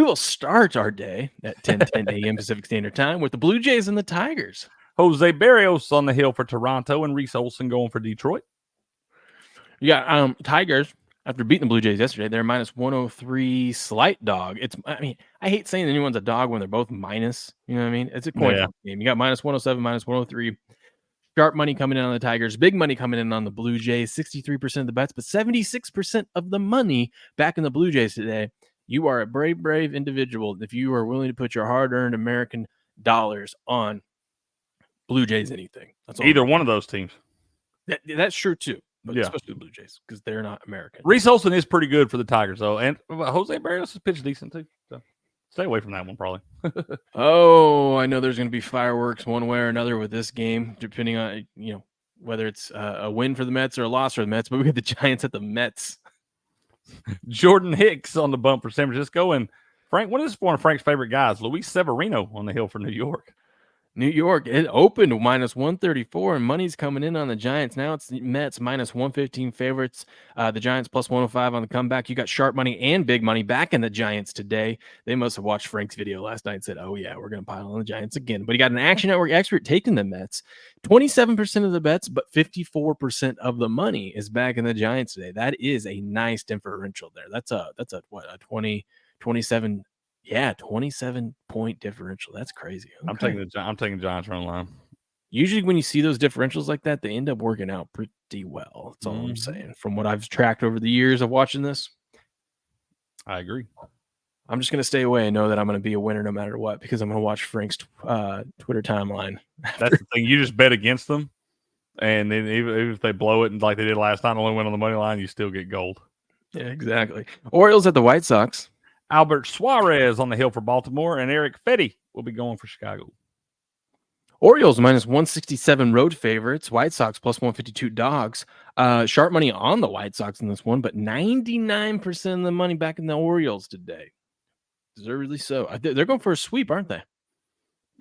will start our day at 10:10 a.m. Pacific Standard Time with the Blue Jays and the Tigers. Jose Barrios on the hill for Toronto and Reese Olson going for Detroit. Yeah, Tigers, after beating the Blue Jays yesterday, they're minus 103 slight dog. I hate saying anyone's a dog when they're both minus. You know what I mean? It's a coin flip game. You got minus 107, minus 103. Sharp money coming in on the Tigers. Big money coming in on the Blue Jays. 63% of the bets, but 76% of the money back in the Blue Jays today. You are a brave, brave individual if you are willing to put your hard-earned American dollars on Blue Jays anything. That's either one of those teams. That's true too, but especially the Blue Jays because they're not American. Reese Olson is pretty good for the Tigers though, and Jose Barrios has pitched decent too. So stay away from that one probably. Oh, I know there's going to be fireworks one way or another with this game, depending on whether it's a win for the Mets or a loss for the Mets. But we got the Giants at the Mets. Jordan Hicks on the bump for San Francisco, and Frank. What is one of Frank's favorite guys? Luis Severino on the hill for New York. New York, it opened minus 134, and money's coming in on the Giants. Now it's the Mets minus 115 favorites. The Giants plus 105 on the comeback. You got sharp money and big money back in the Giants today. They must have watched Frank's video last night and said, oh, yeah, we're going to pile on the Giants again. But he got an Action Network expert taking the Mets. 27% of the bets, but 54% of the money is back in the Giants today. That is a nice differential there. That's a 27 27-point differential. That's crazy. Okay. I'm taking Giants run line. Usually when you see those differentials like that, they end up working out pretty well. That's all I'm saying. From what I've tracked over the years of watching this, I agree. I'm just going to stay away and know that I'm going to be a winner no matter what because I'm going to watch Frank's Twitter timeline. That's the thing. You just bet against them, and then even if they blow it and like they did last time, only win on the money line, you still get gold. Yeah, exactly. Orioles at the White Sox. Albert Suarez on the hill for Baltimore, and Eric Fetty will be going for Chicago. Orioles minus 167 road favorites. White Sox plus 152 dogs. Sharp money on the White Sox in this one, but 99% of the money back in the Orioles today. Deservedly so. They're going for a sweep, aren't they?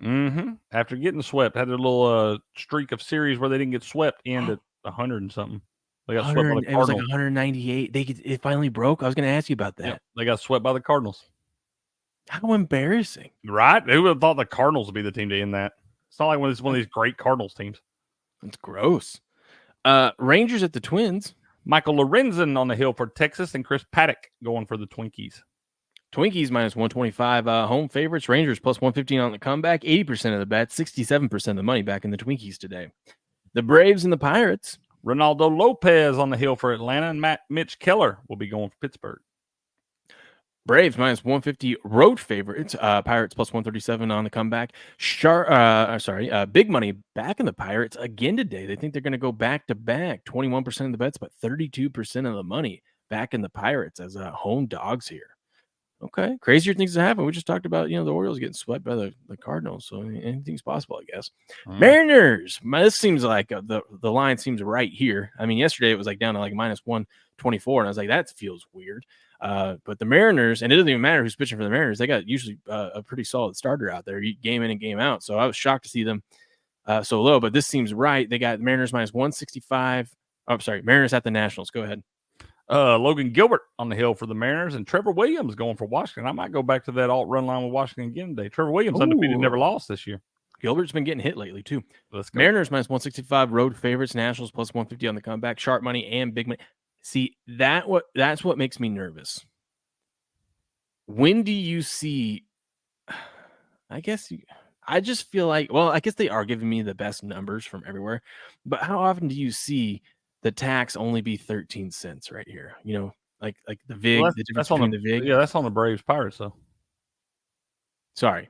Mm-hmm. After getting swept, had a little streak of series where they didn't get swept and at 100 and something. They got swept by the Cardinals. It was like 198. It finally broke. I was going to ask you about that. Yep, they got swept by the Cardinals. How embarrassing. Right? Who would have thought the Cardinals would be the team to end that? It's not like one of these great Cardinals teams. It's gross. Rangers at the Twins. Michael Lorenzen on the hill for Texas and Chris Paddock going for the Twinkies. Twinkies minus 125. Home favorites. Rangers plus 115 on the comeback. 80% of the bet. 67% of the money back in the Twinkies today. The Braves and the Pirates. Ronaldo Lopez on the hill for Atlanta, and Mitch Keller will be going for Pittsburgh. Braves minus 150 road favorites. Pirates plus 137 on the comeback. Big money back in the Pirates again today. They think they're going to go back to back. 21% of the bets, but 32% of the money back in the Pirates as home dogs here. Okay, crazier things to happen. We just talked about, the Orioles getting swept by the Cardinals, so anything's possible, I guess. Mariners. This seems like the line seems right here. I mean, yesterday it was like down to like minus 124, and I was like, that feels weird. But the Mariners, and it doesn't even matter who's pitching for the Mariners, they got usually a pretty solid starter out there, game in and game out. So I was shocked to see them so low, but this seems right. They got the Mariners minus 165. Oh, sorry, Mariners at the Nationals. Go ahead. Logan Gilbert on the hill for the Mariners, and Trevor Williams going for Washington. I might go back to that alt run line with Washington again today. Trevor Williams undefeated, never lost this year. Gilbert's been getting hit lately too. Let's go. Mariners minus 165 road favorites. Nationals plus 150 on the comeback. Sharp money and big money. See, that's what makes me nervous. When do you see? I just feel like, I guess they are giving me the best numbers from everywhere, but how often do you see the tax only be 13 cents right here? Like the VIG, the difference between the VIG. Yeah, that's on the Braves Pirates, though. Sorry.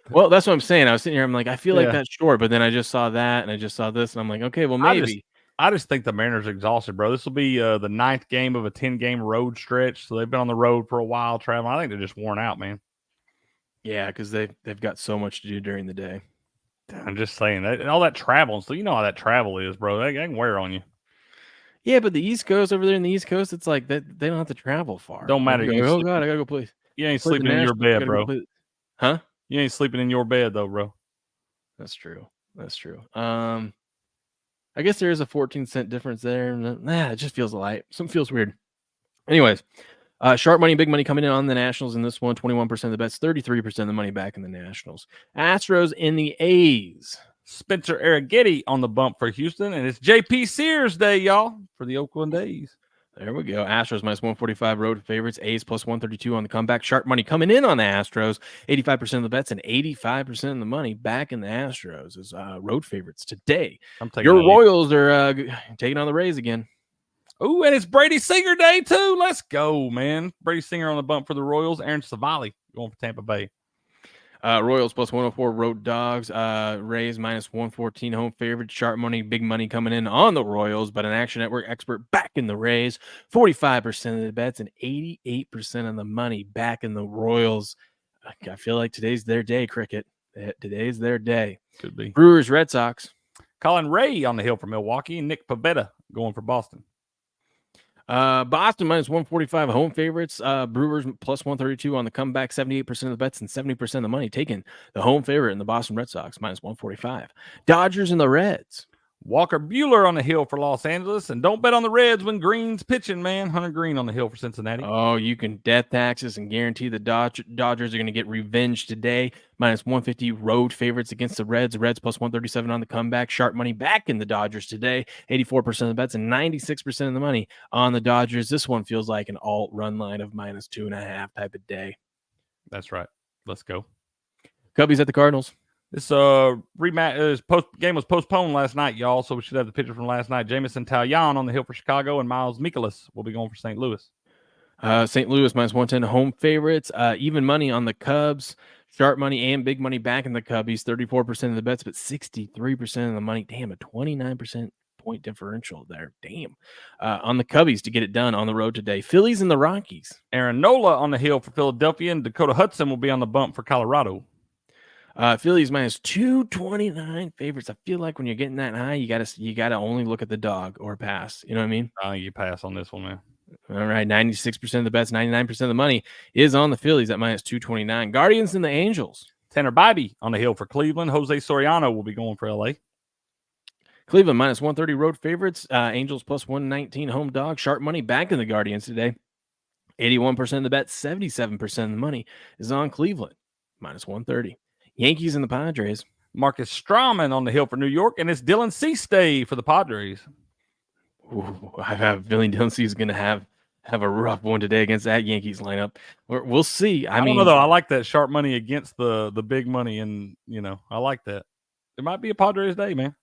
Well, that's what I'm saying. I was sitting here, I'm like, I feel like that's short, but then I just saw that and I just saw this, and I'm like, okay, well, maybe. I just think the Mariners are exhausted, bro. This will be the 9th game of a 10-game road stretch, so they've been on the road for a while traveling. I think they're just worn out, man. Yeah, because they've got so much to do during the day. I'm just saying that all that travel. So you know how that travel is, bro. They can wear on you. Yeah, but the East Coast over there in the East Coast, it's like that they don't have to travel far. Don't matter. Oh God, I gotta go play. You ain't sleeping in your bed, bro. Huh? You ain't sleeping in your bed though, bro. That's true. I guess there is a 14-cent difference there. It just feels light. Something feels weird. Anyways, Sharp money, big money coming in on the Nationals in this one. 21% of the bets, 33% of the money back in the Nationals. Astros in the A's. Spencer Arrighetti on the bump for Houston, and it's J.P. Sears Day, y'all, for the Oakland A's. There we go. Astros minus 145 road favorites. A's plus 132 on the comeback. Sharp money coming in on the Astros. 85% of the bets and 85% of the money back in the Astros as road favorites today. Your Royals are taking on the Rays again. Ooh, and it's Brady Singer Day, too. Let's go, man. Brady Singer on the bump for the Royals. Aaron Savali going for Tampa Bay. Royals plus 104 road dogs. Rays minus 114 home favorite. Sharp money, big money coming in on the Royals, but an Action Network expert back in the Rays. 45% of the bets and 88% of the money back in the Royals. I feel like today's their day, Cricket. Today's their day. Could be. Brewers, Red Sox. Colin Ray on the hill for Milwaukee, and Nick Pivetta going for Boston. Boston minus 145 home favorites. Brewers plus 132 on the comeback. 78% of the bets and 70% of the money taking the home favorite in the Boston Red Sox minus 145. Dodgers and the Reds. Walker Buehler on the hill for Los Angeles, and don't bet on the Reds when Green's pitching, man. Hunter Green on the hill for Cincinnati. Oh, you can death taxes and guarantee the Dodgers are going to get revenge today. Minus 150 road favorites against the Reds. The Reds plus 137 on the comeback. Sharp money back in the Dodgers today. 84% of the bets and 96% of the money on the Dodgers. This one feels like an alt run line of minus 2.5 type of day. That's right. Let's go. Cubbies at the Cardinals. This rematch game was postponed last night, y'all, so we should have the picture from last night. Jamison Taillon on the hill for Chicago, and Miles Mikolas will be going for St. Louis. St. Louis minus 110 home favorites. Even money on the Cubs. Sharp money and big money back in the Cubbies. 34% of the bets, but 63% of the money. Damn, a 29% point differential there. Damn. On the Cubbies to get it done on the road today. Phillies and the Rockies. Aaron Nola on the hill for Philadelphia, and Dakota Hudson will be on the bump for Colorado. Phillies minus 229 favorites. I feel like when you're getting that high, you gotta only look at the dog or pass. You know what I mean? You pass on this one, man. All right, 96% of the bets, 99% of the money is on the Phillies at minus 229. Guardians and the Angels. Tanner Bybee on the hill for Cleveland. Jose Soriano will be going for LA. Cleveland minus 130 road favorites. Angels plus 119 home dog. Sharp money back in the Guardians today. 81% of the bets, 77% of the money is on Cleveland minus 130. Yankees and the Padres. Marcus Stroman on the hill for New York, and it's Dylan Cease Day for the Padres. Ooh, I have a feeling Dylan Cease is going to have a rough one today against that Yankees lineup. We'll see. I mean, don't know, though. I like that sharp money against the big money, and, I like that. It might be a Padres day, man.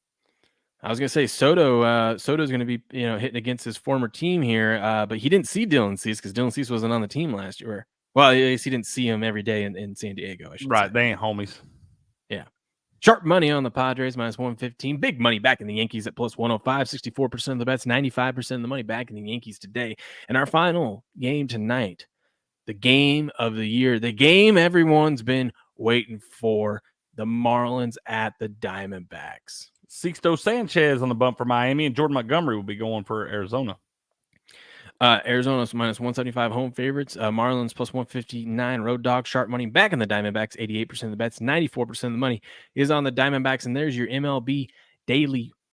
I was going to say Soto's going to be, hitting against his former team here, but he didn't see Dylan Cease because Dylan Cease wasn't on the team last year. Well, at least he didn't see him every day in San Diego, I should say. They ain't homies. Yeah. Sharp money on the Padres, minus 115. Big money back in the Yankees at plus 105. 64% of the bets, 95% of the money back in the Yankees today. And our final game tonight, the game of the year, the game everyone's been waiting for, the Marlins at the Diamondbacks. Sixto Sanchez on the bump for Miami, and Jordan Montgomery will be going for Arizona. Arizona's minus 175 home favorites. Marlins plus 159 road dog. Sharp money back in the Diamondbacks. 88% of the bets, 94% of the money is on the Diamondbacks. And there's your MLB Daily